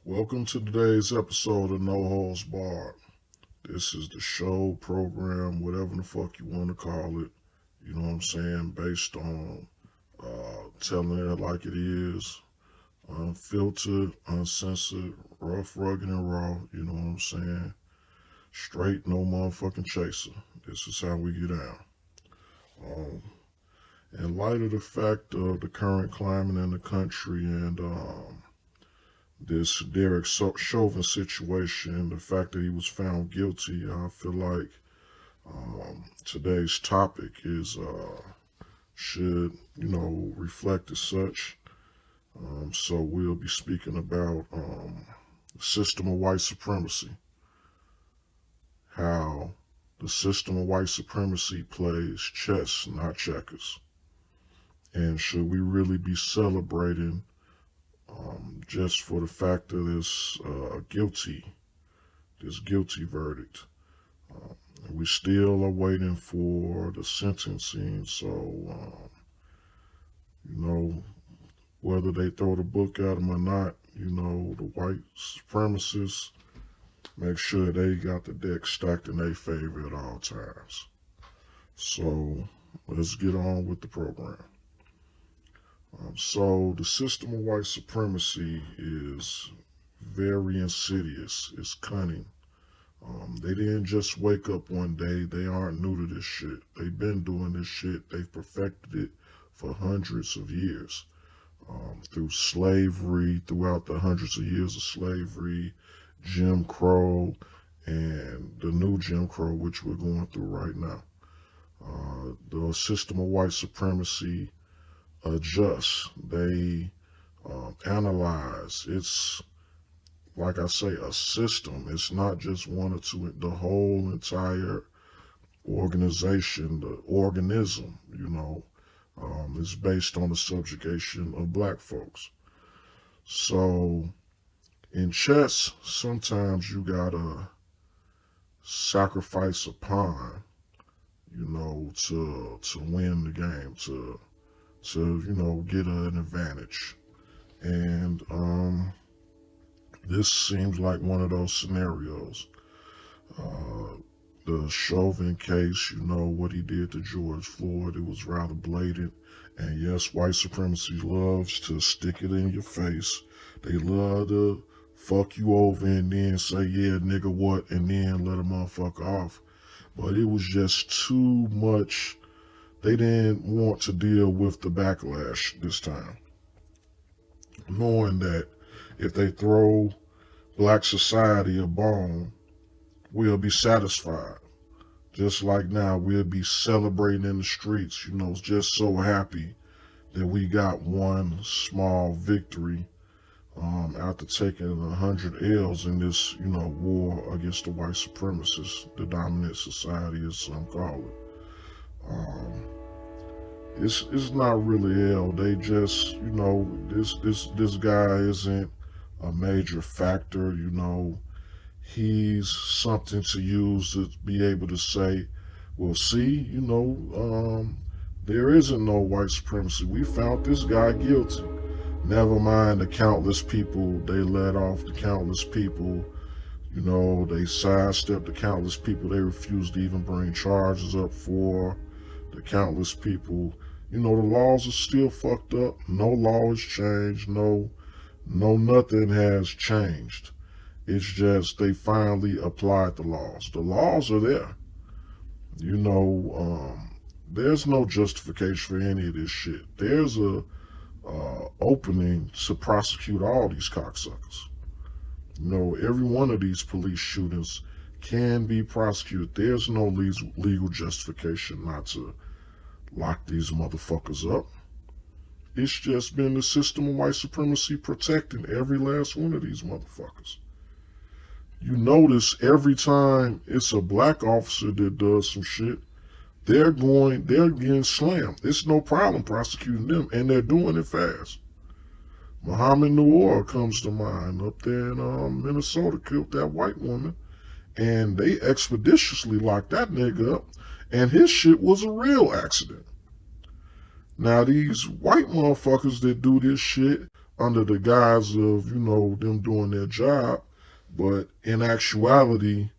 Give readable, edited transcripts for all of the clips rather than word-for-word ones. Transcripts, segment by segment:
Welcome to today's episode of No Holds Barred. This is the show, program, whatever the fuck you want to call it. You know what I'm saying? Based on telling it like it is, unfiltered, uncensored, rough, rugged, and raw. You know what I'm saying? Straight, no motherfucking chaser. This is how we get down. Um, in light of the fact of the current climate in the country and this Derek Chauvin situation, the fact that he was found guilty, I feel like today's topic is should reflect as such. So we'll be speaking about the system of white supremacy, how the system of white supremacy plays chess, not checkers, and should we really be celebrating just for the fact of this guilty verdict. We still are waiting for the sentencing, so you know whether they throw the book at him or not, the white supremacists make sure they got the deck stacked in their favor at all times. So let's get on with the program. So the system of white supremacy is very insidious. It's cunning. They didn't just wake up one day. They aren't new to this shit. They've been doing this shit. They've perfected it for hundreds of years. Through slavery, throughout the hundreds of years of slavery, Jim Crow, and the new Jim Crow, which we're going through right now. The system of white supremacy adjusts. They analyze. It's, like I say, a system. It's not just one or two. The whole entire organization, the organism, is based on the subjugation of black folks. So in chess, sometimes you gotta sacrifice a pawn, to win the game, to get an advantage. And this seems like one of those scenarios. The Chauvin case, what he did to George Floyd, it was rather blatant. And yes, white supremacy loves to stick it in your face. They love to fuck you over and then say, yeah, nigga, what? And then let a motherfucker off. But it was just too much. They didn't want to deal with the backlash this time, knowing that if they throw black society a bone, we'll be satisfied. Just like now, we'll be celebrating in the streets, just so happy that we got one small victory after taking 100 L's in this, war against the white supremacists, the dominant society, as some call it. It's not really L. They just, this guy isn't a major factor, he's something to use to be able to say, well, see, there isn't no white supremacy. We found this guy guilty. Never mind the countless people they let off, the countless people, they sidestepped the countless people they refused to even bring charges up for, the countless people. The laws are still fucked up. No law has changed. No, nothing has changed. It's just they finally applied the laws. The laws are there. There's no justification for any of this shit. There's a opening to prosecute all these cocksuckers. Every one of these police shootings can be prosecuted. There's no legal justification not to lock these motherfuckers up. It's just been the system of white supremacy protecting every last one of these motherfuckers. You notice every time it's a black officer that does some shit, they're getting slammed. It's no problem prosecuting them, and they're doing it fast. Muhammad Noor comes to mind up there in Minnesota, killed that white woman, and they expeditiously locked that nigga up, and his shit was a real accident. Now these white motherfuckers that do this shit under the guise of, them doing their job. But in actuality,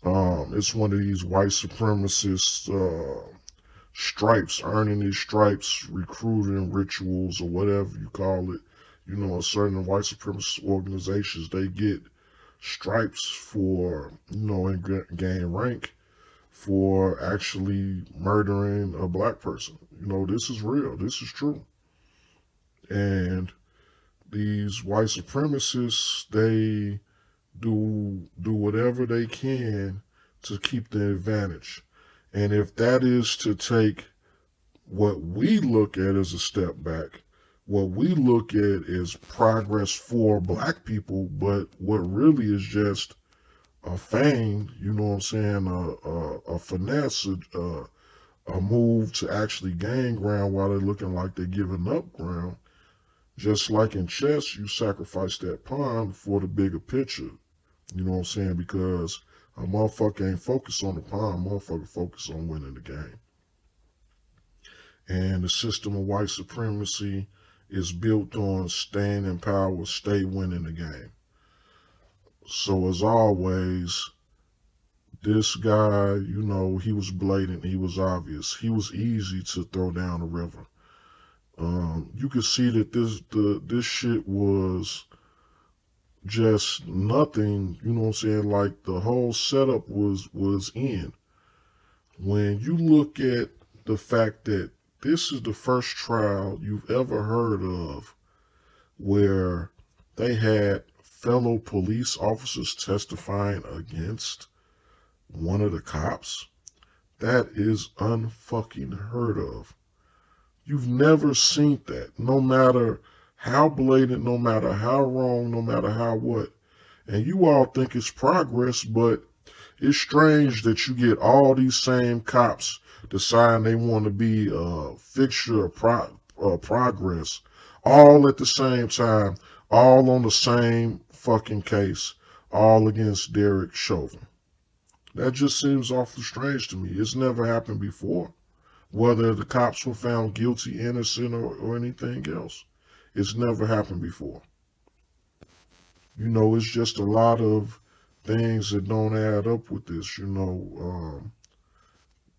it's one of these white supremacist stripes, earning these stripes, recruiting rituals or whatever you call it. Certain white supremacist organizations, they get stripes for, and gain rank for actually murdering a black person. This is real. This is true. And these white supremacists, they do whatever they can to keep the advantage. And if that is to take what we look at as a step back, what we look at is progress for black people, but what really is just a feign, a finesse, a move to actually gain ground while they're looking like they're giving up ground. Just like in chess, you sacrifice that pawn for the bigger picture. Because a motherfucker ain't focused on the pawn, motherfucker focused on winning the game. And the system of white supremacy is built on staying in power, stay winning the game. So as always, this guy, he was blatant, he was obvious, he was easy to throw down the river. You could see that this shit was just nothing, like the whole setup was in. When you look at the fact that this is the first trial you've ever heard of where they had fellow police officers testifying against one of the cops, that is unfucking heard of. You've never seen that, no matter how blatant, no matter how wrong, no matter how what. And you all think it's progress, but it's strange that you get all these same cops deciding they want to be a fixture of progress, all at the same time, all on the same fucking case, all against Derek Chauvin. That just seems awfully strange to me. It's never happened before. Whether the cops were found guilty, innocent, or anything else. It's never happened before. It's just a lot of things that don't add up with this,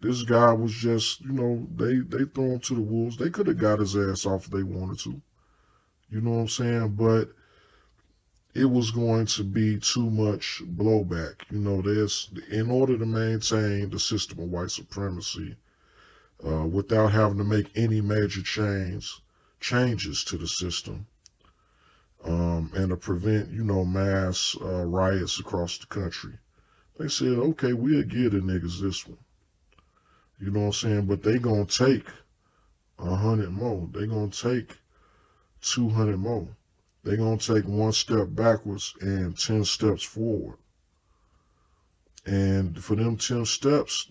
This guy was just, they threw him to the wolves. They could have got his ass off if they wanted to. You know what I'm saying? But it was going to be too much blowback. In order to maintain the system of white supremacy, without having to make any major changes to the system, and to prevent, mass riots across the country. They said, okay, we'll give the niggas this one. You know what I'm saying? But they gonna take 100 more. They gonna take 200 more. They gonna take one step backwards and 10 steps forward. And for them 10 steps,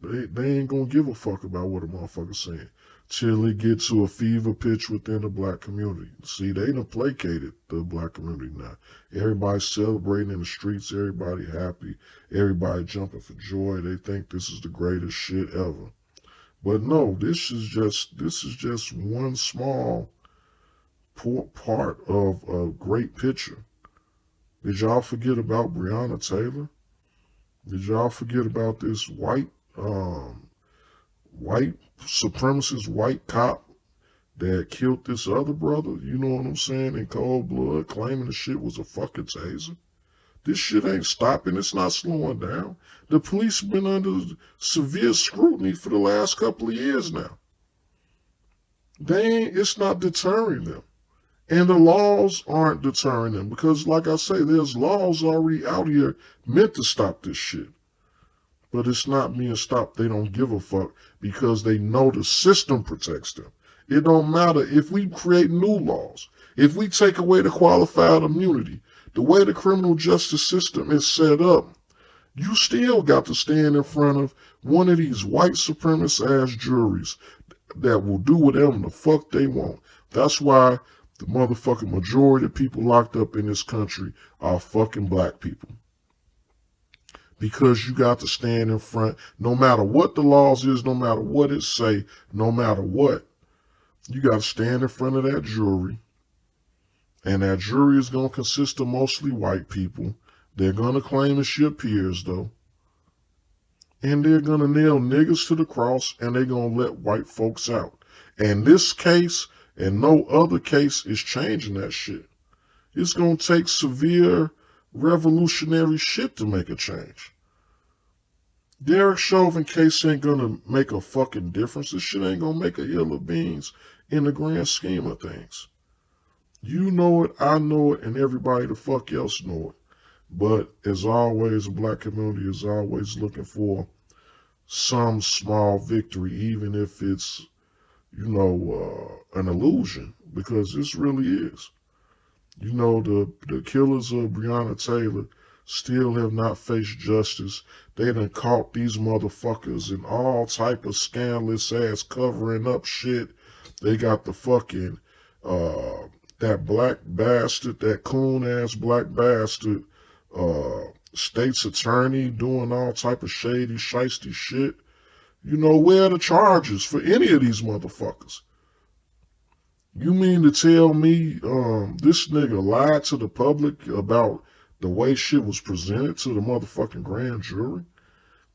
they ain't gonna give a fuck about what a motherfucker's saying till it gets to a fever pitch within the black community. See, they done placated the black community now. Everybody's celebrating in the streets, everybody happy, everybody jumping for joy. They think this is the greatest shit ever. But no, this is just one small part of a great picture. Did y'all forget about Breonna Taylor? Did y'all forget about this white supremacist white cop that killed this other brother, you know what I'm saying, in cold blood, claiming the shit was a fucking taser? This shit ain't stopping. It's not slowing down. The police have been under severe scrutiny for the last couple of years now. It's not deterring them. And the laws aren't deterring them because, like I say, there's laws already out here meant to stop this shit. But it's not being stopped. They don't give a fuck because they know the system protects them. It don't matter if we create new laws, if we take away the qualified immunity, the way the criminal justice system is set up, you still got to stand in front of one of these white supremacist ass juries that will do whatever the fuck they want. That's why the motherfucking majority of people locked up in this country are fucking black people. Because you got to stand in front, no matter what the laws is, no matter what it say, no matter what, you got to stand in front of that jury And that jury is going to consist of mostly white people. They're going to claim it's your peers, though. And they're going to nail niggas to the cross, and they're going to let white folks out. And this case and no other case is changing that shit. It's going to take severe revolutionary shit to make a change. Derek Chauvin case ain't going to make a fucking difference. This shit ain't going to make a hill of beans in the grand scheme of things. You know it, I know it, and everybody the fuck else know it. But as always, the black community is always looking for some small victory, even if it's, an illusion, because this really is. The killers of Breonna Taylor still have not faced justice. They done caught these motherfuckers in all type of scandalous ass covering up shit. They got the fucking, that black bastard, that coon ass black bastard, state's attorney doing all type of shady, shiesty shit. Where are the charges for any of these motherfuckers? You mean to tell me this nigga lied to the public about the way shit was presented to the motherfucking grand jury?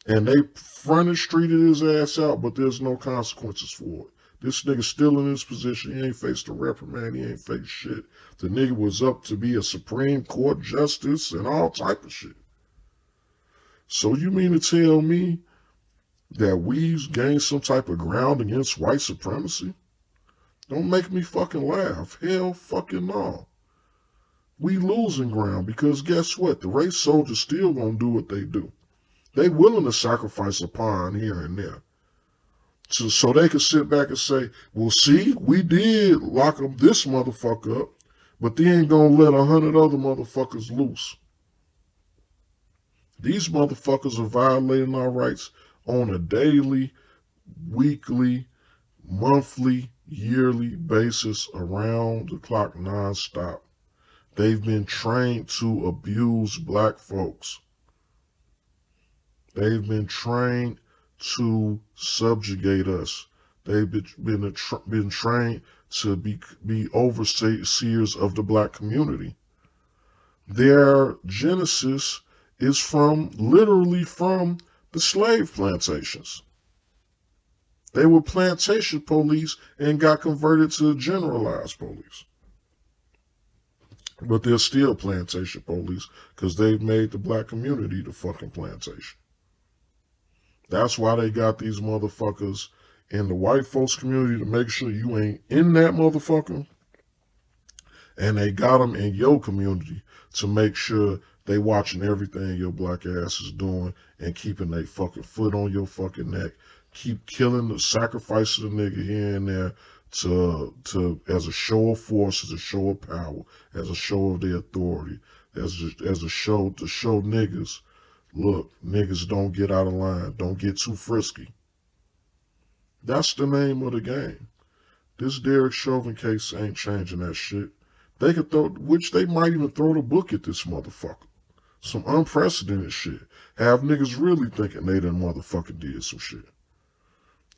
And they fronted streeted his ass out, but there's no consequences for it. This nigga still in his position. He ain't faced a reprimand. He ain't faced shit. The nigga was up to be a Supreme Court justice and all type of shit. So you mean to tell me that we've gained some type of ground against white supremacy? Don't make me fucking laugh. Hell fucking no. We losing ground because guess what? The race soldiers still gonna do what they do. They willing to sacrifice a pawn here and there. So they can sit back and say, well, see, we did lock up this motherfucker up, but they ain't gonna let 100 other motherfuckers loose. These motherfuckers are violating our rights on a daily, weekly, monthly, yearly basis around the clock nonstop. They've been trained to abuse black folks. They've been trained to subjugate us. They've been trained to be overseers of the black community. Their genesis is literally from the slave plantations. They were plantation police and got converted to generalized police. But they're still plantation police because they've made the black community the fucking plantation. That's why they got these motherfuckers in the white folks community to make sure you ain't in that motherfucker. And they got them in your community to make sure they watching everything your black ass is doing and keeping their fucking foot on your fucking neck. Keep killing, sacrificing the nigga here and there to as a show of force, as a show of power, as a show of their authority, as a show to show niggas, look, niggas don't get out of line, don't get too frisky. That's the name of the game. This Derek Chauvin case ain't changing that shit. They could they might even throw the book at this motherfucker. Some unprecedented shit. Have niggas really thinking they done motherfucking did some shit.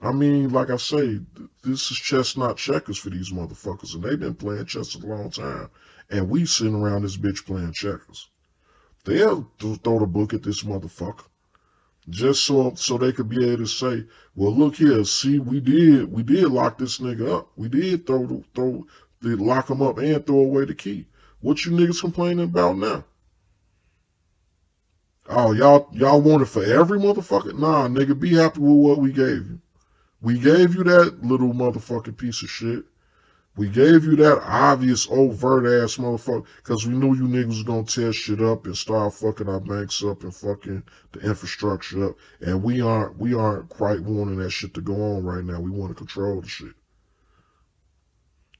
I mean, like I say, this is chess not checkers for these motherfuckers, and they've been playing chess a long time, and we sitting around this bitch playing checkers. They'll throw the book at this motherfucker, just so they could be able to say, well, look here, see, we did lock this nigga up. We did lock him up and throw away the key. What you niggas complaining about now? Oh, y'all want it for every motherfucker? Nah, nigga, be happy with what we gave you. We gave you that little motherfucking piece of shit. We gave you that obvious overt ass motherfucker because we knew you niggas was gonna tear shit up and start fucking our banks up and fucking the infrastructure up. And we aren't quite wanting that shit to go on right now. We want to control the shit.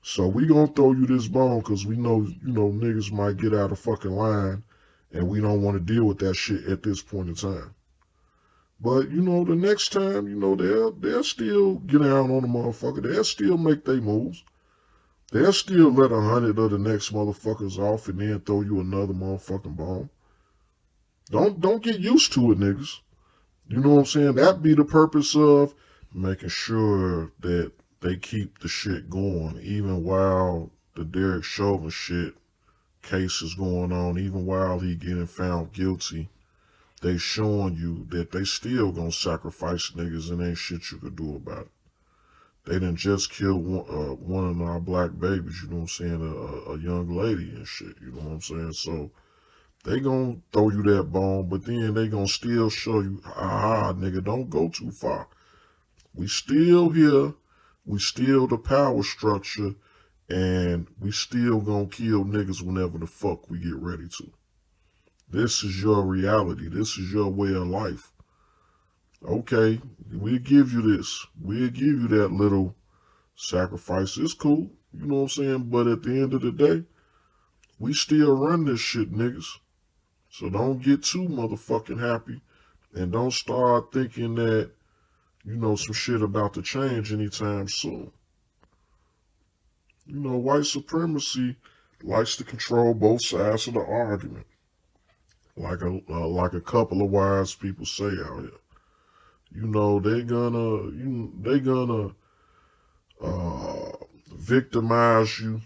So we gonna throw you this bone because we know, niggas might get out of fucking line and we don't want to deal with that shit at this point in time. But, the next time, they'll still get down on the motherfucker. They'll still make their moves. They'll still let 100 of the next motherfuckers off and then throw you another motherfucking bomb. Don't get used to it, niggas. You know what I'm saying? That be the purpose of making sure that they keep the shit going, even while the Derek Chauvin shit, cases going on, even while he getting found guilty, they showing you that they still gonna sacrifice niggas and ain't shit you could do about it. They done just killed one of our black babies, you know what I'm saying, a young lady and shit, you know what I'm saying? So they gonna throw you that bone, but then they gonna still show you, nigga, don't go too far. We still here, we still the power structure, and we still gonna kill niggas whenever the fuck we get ready to. This is your reality. This is your way of life. Okay, we'll give you this. We'll give you that little sacrifice. It's cool, you know what I'm saying? But at the end of the day, we still run this shit, niggas. So don't get too motherfucking happy, and don't start thinking that, you know, some shit about to change anytime soon. You know, white supremacy likes to control both sides of the argument, like a couple of wise people say out here. You know, they gonna victimize you,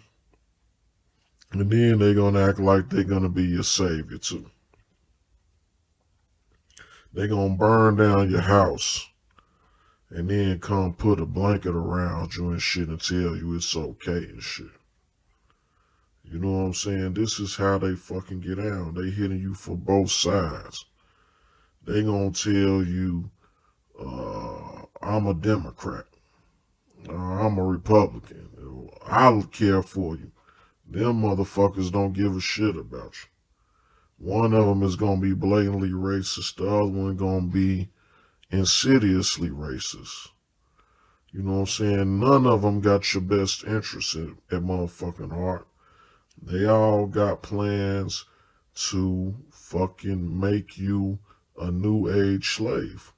and then they gonna act like they gonna be your savior too. They gonna burn down your house, and then come put a blanket around you and shit and tell you it's okay and shit. You know what I'm saying? This is how they fucking get down. They hitting you for both sides. They gonna tell you, I'm a Democrat. I'm a Republican. I'll care for you. Them motherfuckers don't give a shit about you. One of them is gonna be blatantly racist. The other one gonna be insidiously racist. You know what I'm saying? None of them got your best interests at motherfucking heart. They all got plans to fucking make you a new age slave.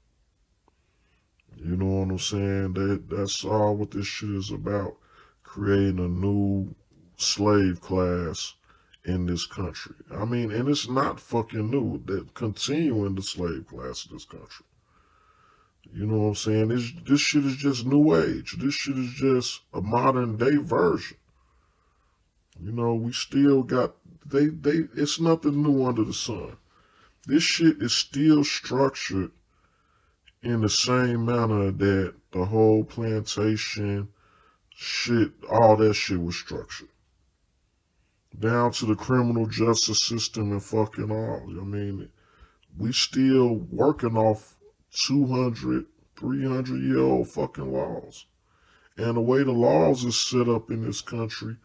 You know what I'm saying? That's all what this shit is about. Creating a new slave class in this country. I mean, and it's not fucking new. They're continuing the slave class in this country. You know what I'm saying? This shit is just new age. This shit is just a modern day version. You know, we still got, it's nothing new under the sun. This shit is still structured in the same manner that the whole plantation shit, all that shit was structured. Down to the criminal justice system and fucking all. I mean, we still working off 200, 300-year-old fucking laws. And the way the laws is set up in this country,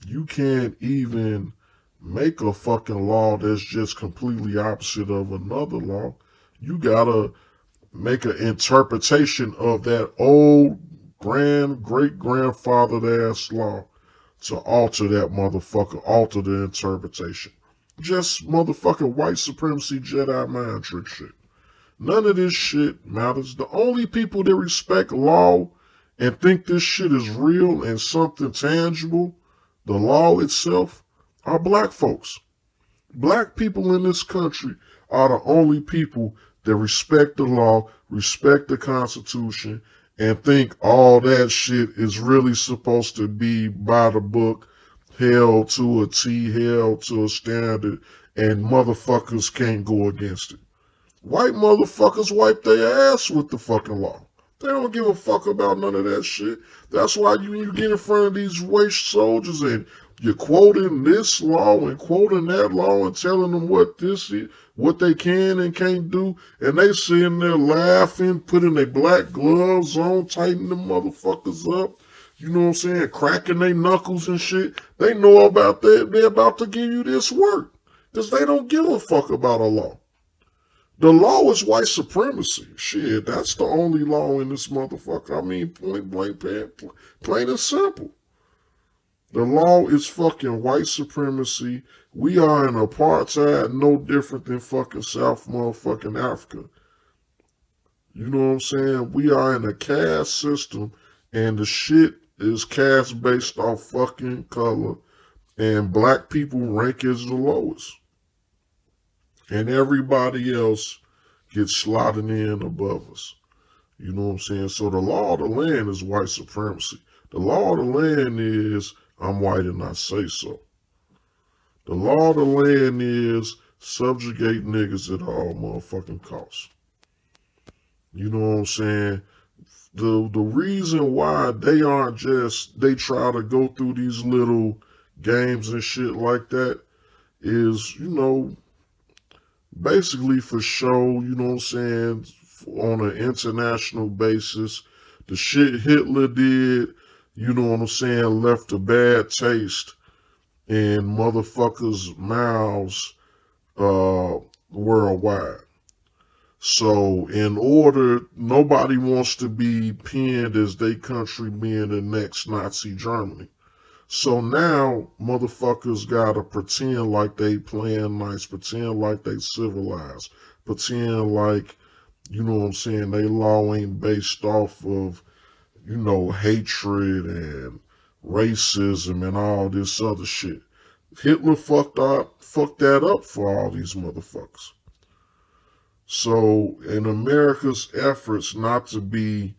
you can't even make a fucking law that's just completely opposite of another law. You gotta make an interpretation of that old great-grandfather ass law to alter that motherfucker, alter the interpretation. Just motherfucking white supremacy Jedi mind trick shit. None of this shit matters. The only people that respect law and think this shit is real and something tangible, the law itself, are black folks. Black people in this country are the only people that respect the law, respect the Constitution, and think all that shit is really supposed to be by the book, held to a T, held to a standard, and motherfuckers can't go against it. White motherfuckers wipe their ass with the fucking law. They don't give a fuck about none of that shit. That's why you get in front of these white soldiers and you're quoting this law and quoting that law and telling them what this is, what they can and can't do, and they sitting there laughing, putting their black gloves on, tightening them motherfuckers up, you know what I'm saying, cracking their knuckles and shit. They know about that. They're about to give you this work because they don't give a fuck about a law. The law is white supremacy. Shit, that's the only law in this motherfucker. I mean, point blank, plain and simple. The law is fucking white supremacy. We are in apartheid, no different than fucking South motherfucking Africa. You know what I'm saying? We are in a caste system, and the shit is caste based off fucking color, and black people rank as the lowest. And everybody else gets slotted in above us. You know what I'm saying? So the law of the land is white supremacy. The law of the land is I'm white and I say so. The law of the land is subjugate niggas at all motherfucking costs. You know what I'm saying? The reason why they aren't just, they try to go through these little games and shit like that is, basically for show, you know what I'm saying, on an international basis. The shit Hitler did, you know what I'm saying, left a bad taste in motherfuckers' mouths worldwide. So in order, nobody wants to be pinned as they country being the next Nazi Germany. So now motherfuckers gotta pretend like they playing nice, pretend like they civilized, pretend like, you know what I'm saying, they law ain't based off of, hatred and racism and all this other shit. Hitler fucked that up for all these motherfuckers. So in America's efforts not to be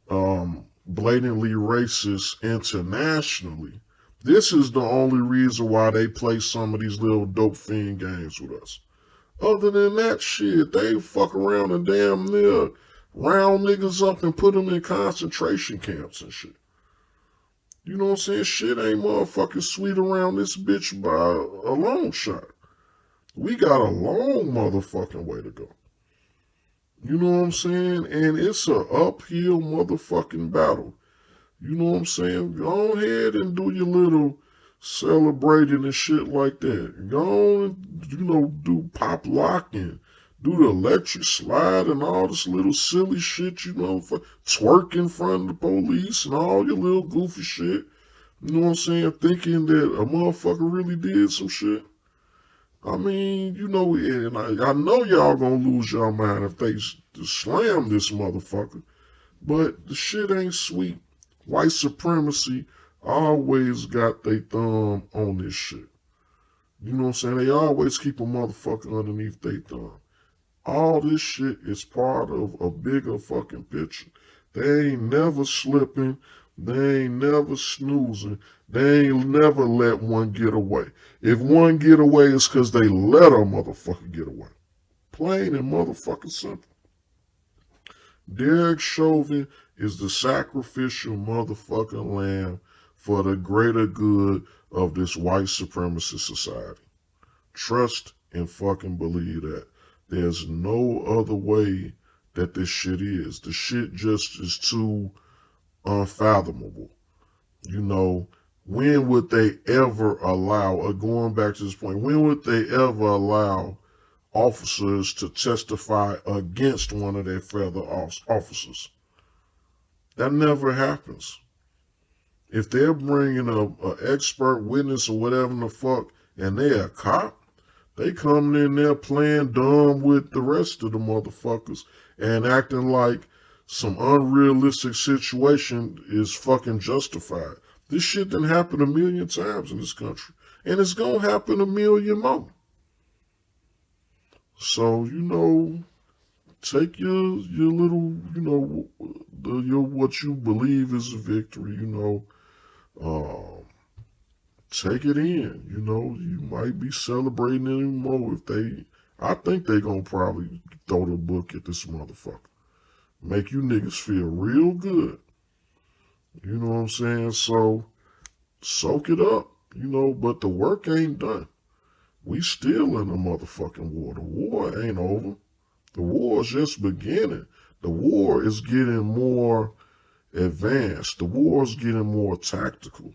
blatantly racist internationally, this is the only reason why they play some of these little dope fiend games with us. Other than that shit, they fuck around and damn near round niggas up and put them in concentration camps and shit. You know what I'm saying? Shit ain't motherfucking sweet around this bitch by a long shot. We got a long motherfucking way to go. You know what I'm saying? And it's a uphill motherfucking battle. You know what I'm saying? Go ahead and do your little celebrating and shit like that. Go on and, do pop locking, do the electric slide and all this little silly shit, twerk in front of the police and all your little goofy shit. You know what I'm saying? Thinking that a motherfucker really did some shit. I mean, and I know y'all gonna lose y'all mind if they slam this motherfucker. But the shit ain't sweet. White supremacy always got their thumb on this shit. You know what I'm saying? They always keep a motherfucker underneath their thumb. All this shit is part of a bigger fucking picture. They ain't never slipping. They ain't never snoozing. They ain't never let one get away. If one get away, it's because they let a motherfucker get away. Plain and motherfucking simple. Derek Chauvin is the sacrificial motherfucking lamb for the greater good of this white supremacist society. Trust and fucking believe that. There's no other way that this shit is. The shit just is too unfathomable. When would they ever allow, going back to this point, when would they ever allow officers to testify against one of their fellow officers? That never happens. If they're bringing a expert witness or whatever the fuck, and they're a cop, they coming in there playing dumb with the rest of the motherfuckers and acting like some unrealistic situation is fucking justified. This shit done happened a million times in this country, and it's gonna happen a million more. So, take your little, what you believe is a victory, take it in, you might be celebrating anymore if I think they gonna probably throw the book at this motherfucker. Make you niggas feel real good. You know what I'm saying? So, soak it up, but the work ain't done. We still in a motherfucking war. The war ain't over. The war is just beginning. The war is getting more advanced. The war is getting more tactical.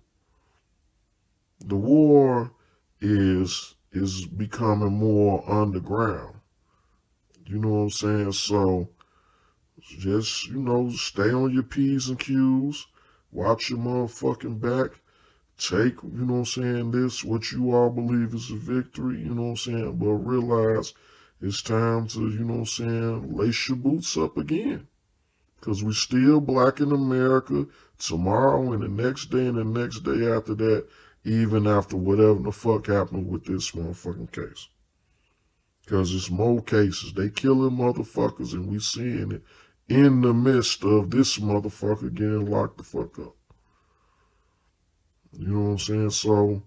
The war is becoming more underground. You know what I'm saying? So just, stay on your P's and Q's. Watch your motherfucking back. Take, this, what you all believe is a victory, but realize it's time to, lace your boots up again. Because we still black in America tomorrow and the next day and the next day after that, even after whatever the fuck happened with this motherfucking case. Because it's more cases. They killing motherfuckers and we seeing it in the midst of this motherfucker getting locked the fuck up. You know what I'm saying? So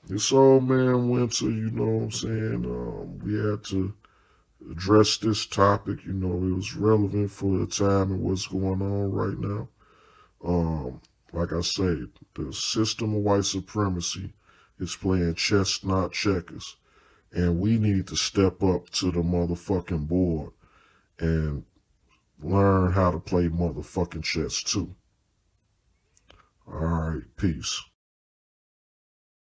it's Ole Man Winter, you know what I'm saying? We had to address this topic. You know, it was relevant for the time and what's going on right now. Like I say, the system of white supremacy is playing chess, not checkers. And we need to step up to the motherfucking board and learn how to play motherfucking chess too. All right, peace.